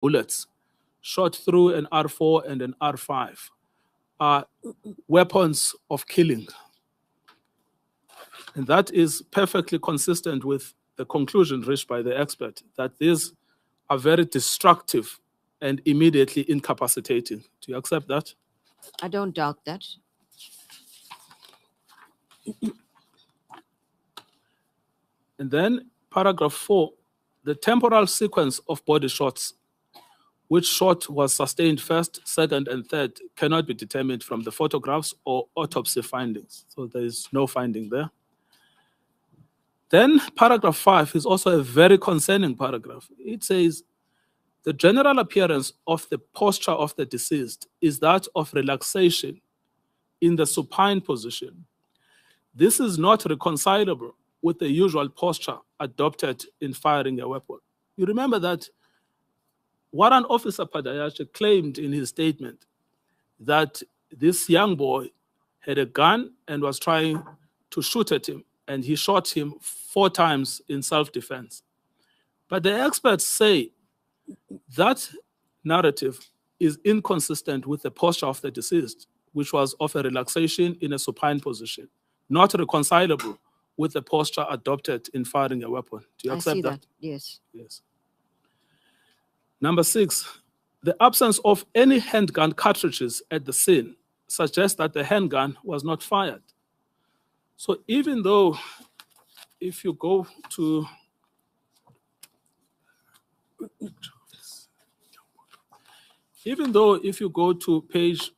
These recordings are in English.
bullets shot through an R4 and an R5 are weapons of killing. And that is perfectly consistent with the conclusion reached by the expert that these are very destructive and immediately incapacitating. Do you accept that? I don't doubt that. And then paragraph 4, the temporal sequence of body shots, which shot was sustained first, second, and third, cannot be determined from the photographs or autopsy findings. So there is no finding there. Then paragraph 5 is also a very concerning paragraph. It says, the general appearance of the posture of the deceased is that of relaxation in the supine position. This is not reconcilable with the usual posture adopted in firing a weapon. You remember that Warrant Officer Padayache claimed in his statement that this young boy had a gun and was trying to shoot at him, and he shot him 4 times in self-defense. But the experts say that narrative is inconsistent with the posture of the deceased, which was of a relaxation in a supine position, not reconcilable with the posture adopted in firing a weapon. Do you accept that? Yes. Yes. Number 6, the absence of any handgun cartridges at the scene suggests that the handgun was not fired. So even though if you go to page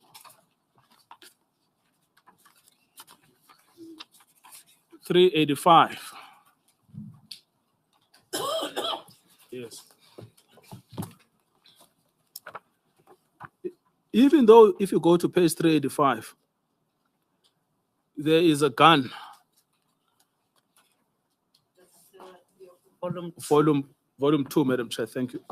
385, yes. Even though if you go to page 385, there is a gun. Volume 2, Madam Chair, thank you.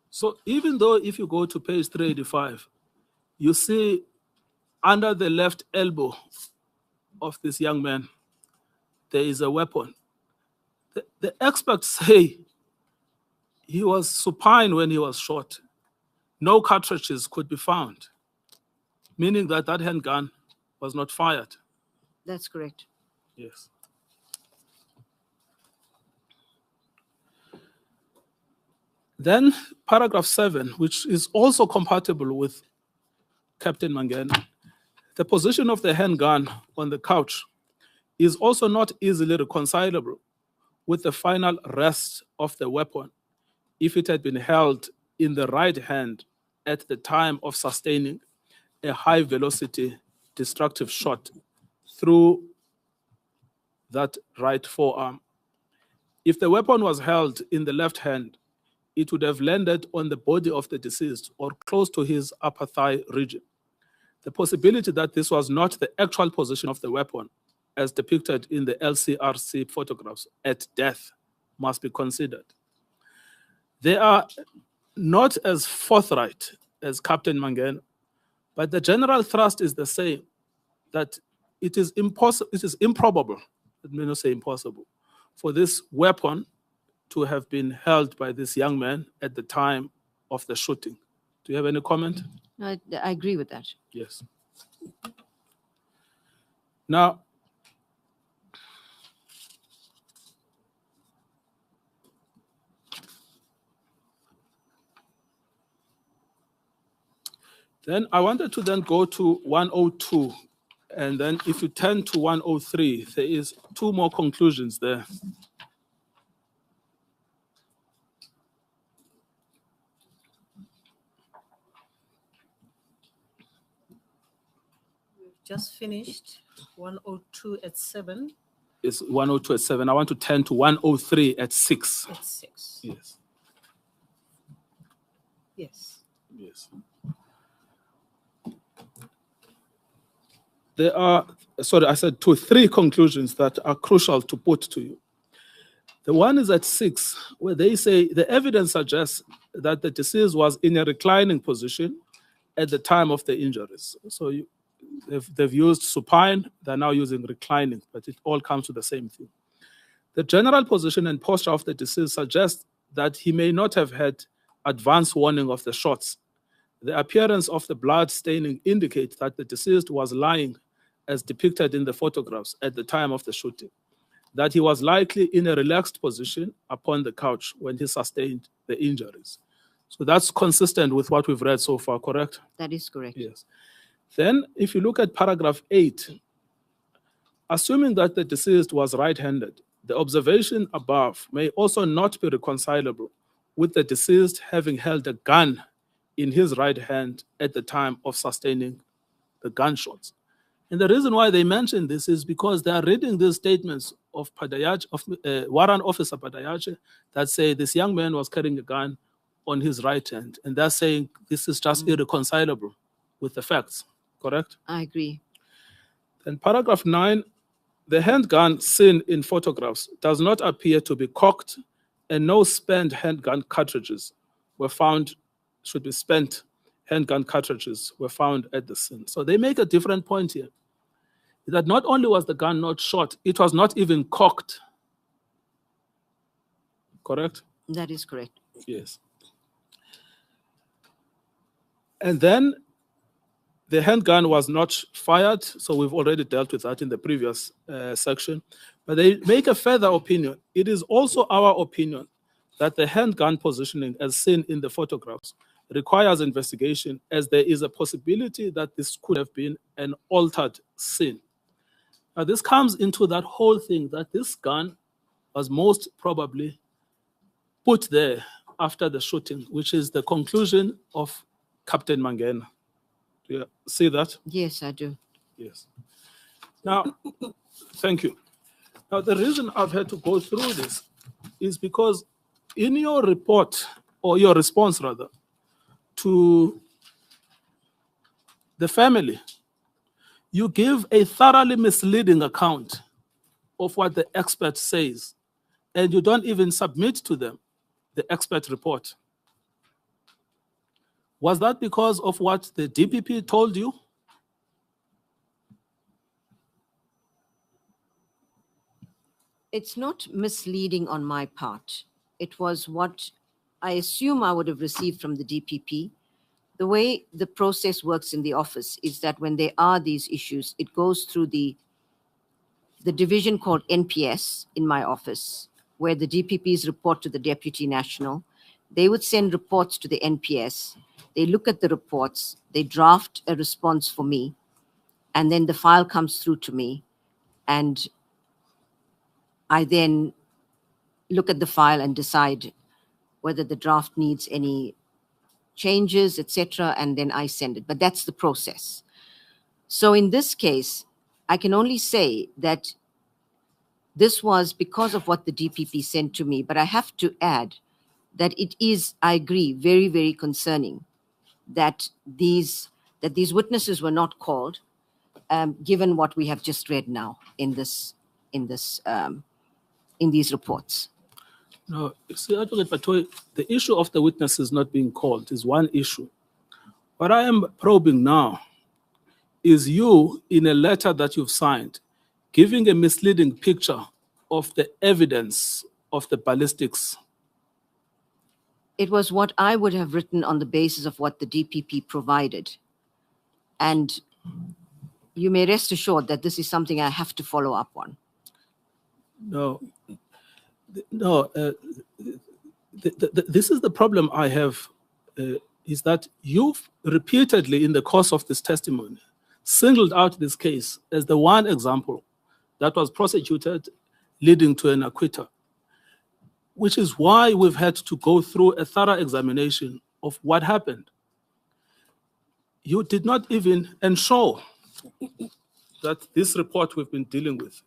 So even though if you go to page 385, you see under the left elbow of this young man, there is a weapon. The experts say he was supine when he was shot. No cartridges could be found, meaning that that handgun was not fired. That's correct. Yes. Then paragraph 7, which is also compatible with Captain Mangena, the position of the handgun on the couch is also not easily reconcilable with the final rest of the weapon if it had been held in the right hand at the time of sustaining a high-velocity destructive shot through that right forearm. If the weapon was held in the left hand, it would have landed on the body of the deceased or close to his upper thigh region. The possibility that this was not the actual position of the weapon, as depicted in the LCRC photographs at death, must be considered. They are not as forthright as Captain Mangena, but the general thrust is the same, that it is improbable, let me not say impossible, for this weapon to have been held by this young man at the time of the shooting. Do you have any comment? I agree with that. Yes. Now, then I wanted to then go to 102, and then if you turn to 103, there is 2 more conclusions there. Just finished 102 at 7. It's 102 at 7. I want to turn to 103 at 6. At 6. Yes. Yes. Yes. There are, sorry, I said 3 conclusions that are crucial to put to you. The one is at 6, where they say the evidence suggests that the deceased was in a reclining position at the time of the injuries. So they've used supine, they're now using reclining, but it all comes to the same thing. The general position and posture of the deceased suggests that he may not have had advance warning of the shots. The appearance of the blood staining indicates that the deceased was lying as depicted in the photographs at the time of the shooting, that he was likely in a relaxed position upon the couch when he sustained the injuries. So that's consistent with what we've read so far, correct? That is correct. Yes. Then, if you look at paragraph 8, assuming that the deceased was right-handed, the observation above may also not be reconcilable with the deceased having held a gun in his right hand at the time of sustaining the gunshots. And the reason why they mention this is because they are reading these statements of Warrant Officer Padayache that say this young man was carrying a gun on his right hand. And they're saying this is just irreconcilable with the facts, correct? I agree. Then paragraph 9, the handgun seen in photographs does not appear to be cocked, and no spent handgun cartridges were found, spent handgun cartridges were found at the scene. So they make a different point here, that not only was the gun not shot, it was not even cocked. Correct? That is correct. Yes. And then the handgun was not fired, so we've already dealt with that in the previous section. But they make a further opinion. It is also our opinion that the handgun positioning, as seen in the photographs, requires investigation, as there is a possibility that this could have been an altered scene. Now, this comes into that whole thing that this gun was most probably put there after the shooting, which is the conclusion of Captain Mangena. Do you see that? Yes, I do. Yes. Now, thank you. Now, the reason I've had to go through this is because in your report, or your response rather, to the family, you give a thoroughly misleading account of what the expert says, and you don't even submit to them the expert report. Was that because of what the DPP told you? It's not misleading on my part. It was what I assume I would have received from the DPP. The way the process works in the office is that when there are these issues, it goes through the division called NPS in my office, where the DPPs report to the Deputy National. They would send reports to the NPS. They look at the reports, they draft a response for me, and then the file comes through to me, and I then look at the file and decide whether the draft needs any changes, etc., and then I send it. But that's the process. So in this case, I can only say that this was because of what the DPP sent to me, but I have to add that it is, I agree, very, very concerning that these witnesses were not called, given what we have just read now in these reports. No, see, Adv Batohi, the issue of the witnesses not being called is one issue. What I am probing now is you, in a letter that you've signed, giving a misleading picture of the evidence of the ballistics. It was what I would have written on the basis of what the DPP provided. And you may rest assured that this is something I have to follow up on. This is the problem I have, is that you've repeatedly in the course of this testimony singled out this case as the one example that was prosecuted leading to an acquittal, which is why we've had to go through a thorough examination of what happened. You did not even ensure that this report we've been dealing with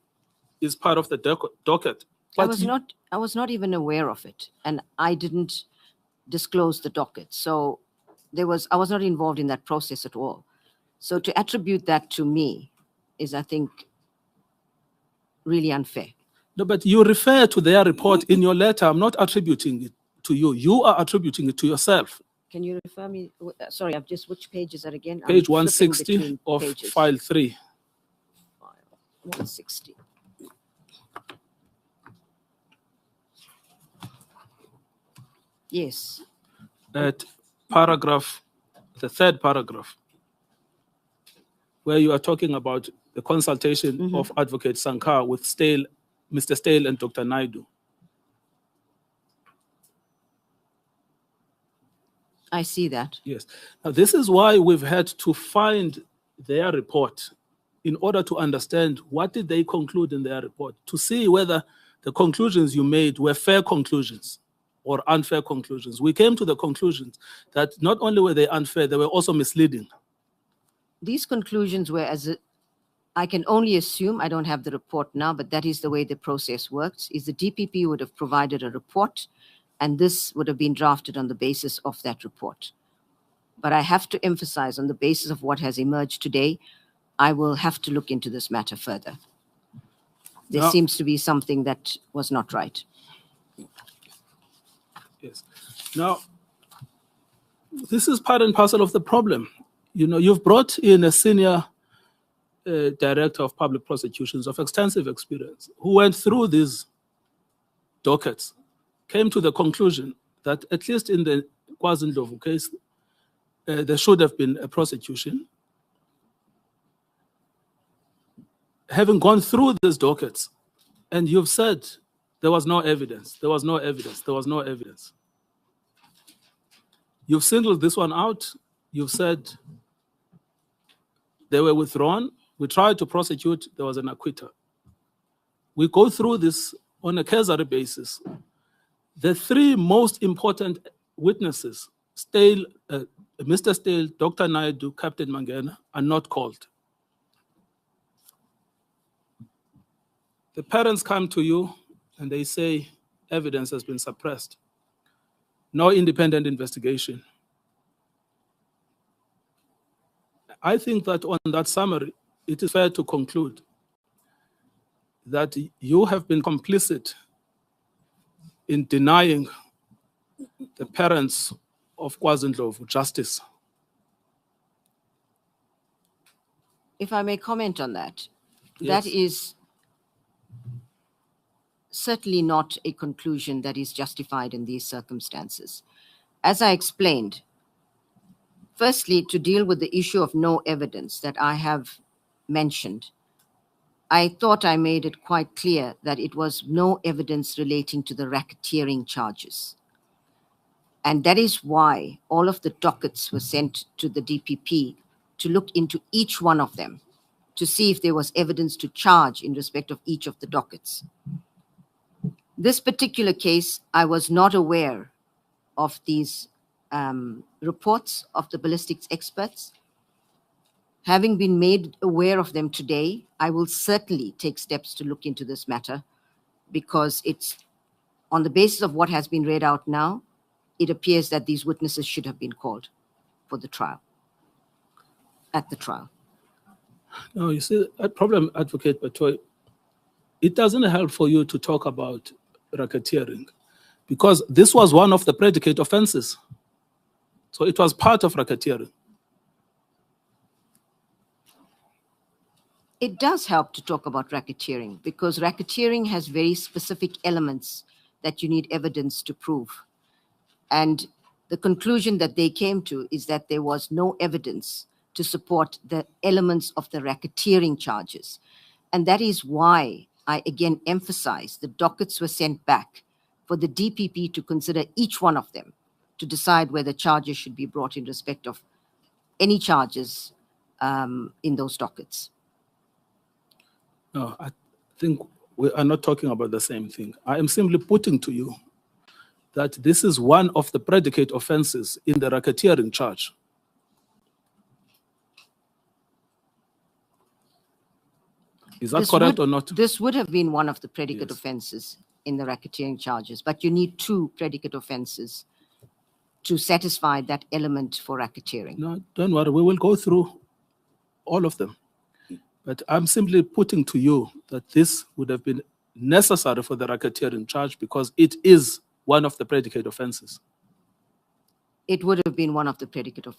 is part of the docket. I was not even aware of it, and I didn't disclose the docket. So I was not involved in that process at all. So to attribute that to me is, I think, really unfair. No, but you refer to their report in your letter. I'm not attributing it to you. You are attributing it to yourself. Can you refer me? Sorry, I've just, which page is that again? I'm Page flipping 160 between of pages. file 3. File 160. Yes. At paragraph, the third paragraph, where you are talking about the consultation of Advocate Sankar with Mr. Stale and Dr. Naidu. I see that. Yes. Now, this is why we've had to find their report in order to understand what did they conclude in their report, to see whether the conclusions you made were fair conclusions or unfair conclusions. We came to the conclusions that not only were they unfair, they were also misleading. These conclusions were, I can only assume, I don't have the report now, but that is the way the process works, is the DPP would have provided a report, and this would have been drafted on the basis of that report. But I have to emphasize, on the basis of what has emerged today, I will have to look into this matter further. There Now- seems to be something that was not right. Yes. Now, this is part and parcel of the problem. You know, you've brought in a senior director of public prosecutions of extensive experience who went through these dockets, came to the conclusion that at least in the KwaZulu case, there should have been a prosecution. Having gone through these dockets, and you've said there was no evidence, there was no evidence, there was no evidence. You've singled this one out. You've said they were withdrawn. We tried to prosecute. There was an acquittal. We go through this on a cursory basis. The three most important witnesses, Mr. Stale, Dr. Naidu, Captain Mangena, are not called. The parents come to you and they say evidence has been suppressed. No independent investigation. I think that on that summary, it is fair to conclude that you have been complicit in denying the parents of KwaZulu justice. If I may comment on that, Yes. that is certainly not a conclusion that is justified in these circumstances. As I explained, firstly, to deal with the issue of no evidence that I have mentioned, I thought I made it quite clear that it was no evidence relating to the racketeering charges. And that is why all of the dockets were sent to the DPP to look into each one of them, to see if there was evidence to charge in respect of each of the dockets. This particular case, I was not aware of these reports of the ballistics experts. Having been made aware of them today, I will certainly take steps to look into this matter, because it's on the basis of what has been read out now, it appears that these witnesses should have been called for the trial, at the trial. No, you see, that problem, Advocate Batohi, it doesn't help for you to talk about racketeering, because this was one of the predicate offenses. So it was part of racketeering. It does help to talk about racketeering, because racketeering has very specific elements that you need evidence to prove. And the conclusion that they came to is that there was no evidence to support the elements of the racketeering charges. And that is why I again emphasize the dockets were sent back for the DPP to consider each one of them, to decide whether charges should be brought in respect of any charges in those dockets. No, I think we are not talking about the same thing. I am simply putting to you that this is one of the predicate offenses in the racketeering charge. Is that correct or not? This would have been one of the predicate Yes. offenses in the racketeering charges, but you need two predicate offenses to satisfy that element for racketeering. No, don't worry. We will go through all of them. But I'm simply putting to you that this would have been necessary for the racketeering charge, because it is one of the predicate offenses. It would have been one of the predicate offenses.